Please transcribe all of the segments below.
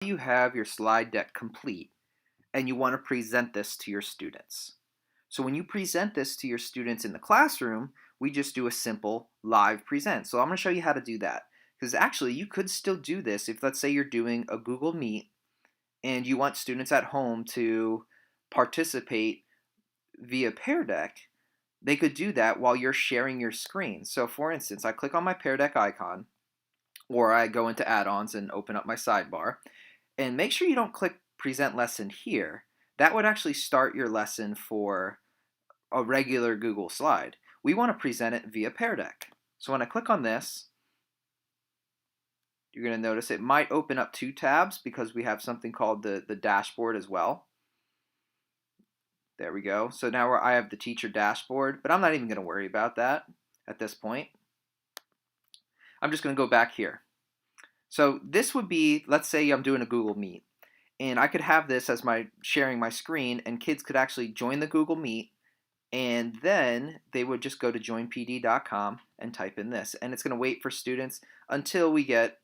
You have your slide deck complete and you want to present this to your students. So when you present this to your students in the classroom, we just do a simple live present. So I'm going to show you how to do that. Because actually you could still do this if, let's say, you're doing a Google Meet and you want students at home to participate via Pear Deck. They could do that while you're sharing your screen. So for instance, I click on my Pear Deck icon, or I go into add-ons and open up my sidebar. And make sure you don't click present lesson here. That would actually start your lesson for a regular Google slide. We want to present it via Pear Deck. So when I click on this, you're going to notice it might open up two tabs because we have something called the dashboard as well. There we go. So now I have the teacher dashboard, but I'm not even going to worry about that at this point. I'm just going to go back here. So this would be, let's say I'm doing a Google Meet, and I could have this as my sharing my screen, and kids could actually join the Google Meet, and then they would just go to joinpd.com and type in this, and it's going to wait for students until we get,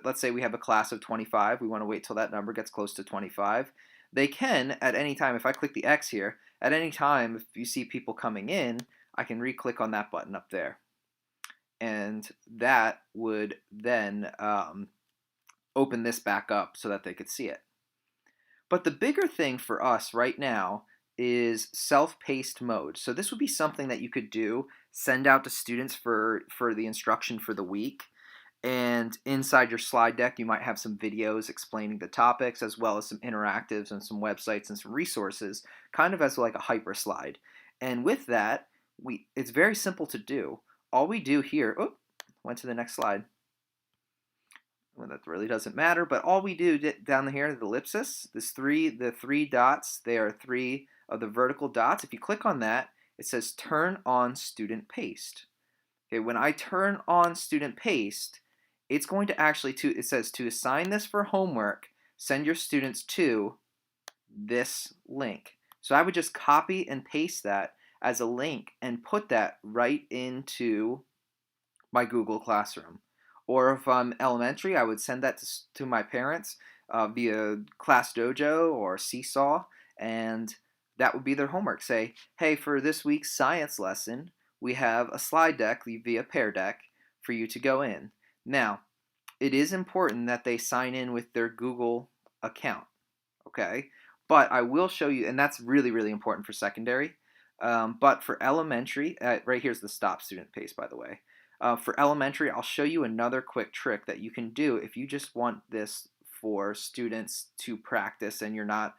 let's say we have a class of 25. We want to wait till that number gets close to 25. They can, at any time, if I click the X here, at any time, if you see people coming in, I can re-click on that button up there. And that would then open this back up so that they could see it. But the bigger thing for us right now is self-paced mode. So this would be something that you could do, send out to students for the instruction for the week. And inside your slide deck, you might have some videos explaining the topics, as well as some interactives and some websites and some resources, kind of as like a hyper slide. And with that, it's very simple to do. All we do here, went to the next slide. Well, that really doesn't matter, but all we do down here, the ellipsis, the three dots, they are three of the vertical dots. If you click on that, it says turn on student paste. Okay, when I turn on student paste, it's going to actually, it says to assign this for homework, send your students to this link. So I would just copy and paste that as a link and put that right into my Google Classroom. Or if I'm elementary, I would send that to my parents via Class Dojo or Seesaw, and that would be their homework. Say, hey, for this week's science lesson, we have a slide deck via Pear Deck for you to go in. Now, it is important that they sign in with their Google account, okay? But I will show you, and that's really, really important for secondary. But for elementary, right here's the stop student pace, by the way. For elementary, I'll show you another quick trick that you can do if you just want this for students to practice and you're not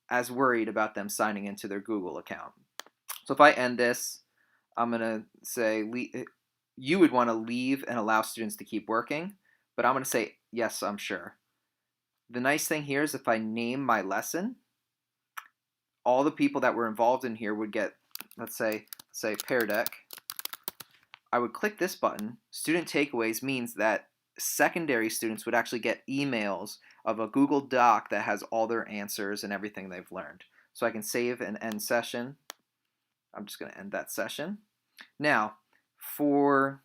as worried about them signing into their Google account. So if I end this, I'm going to say you would want to leave and allow students to keep working, but I'm going to say yes, I'm sure. The nice thing here is if I name my lesson, all the people that were involved in here would get, let's say Pear Deck. I would click this button. Student takeaways means that secondary students would actually get emails of a Google Doc that has all their answers and everything they've learned. So I can save and end session. I'm just going to end that session. Now, for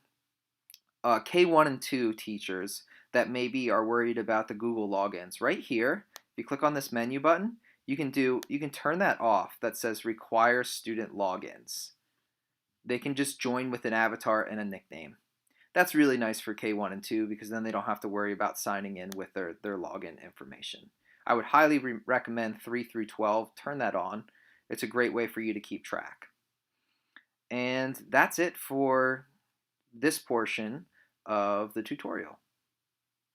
K1 and 2 teachers that maybe are worried about the Google logins, right here, if you click on this menu button, you can turn that off that says require student logins. They can just join with an avatar and a nickname. That's really nice for K1 and 2 because then they don't have to worry about signing in with their login information. I would highly recommend 3 through 12. Turn that on. It's a great way for you to keep track. And that's it for this portion of the tutorial.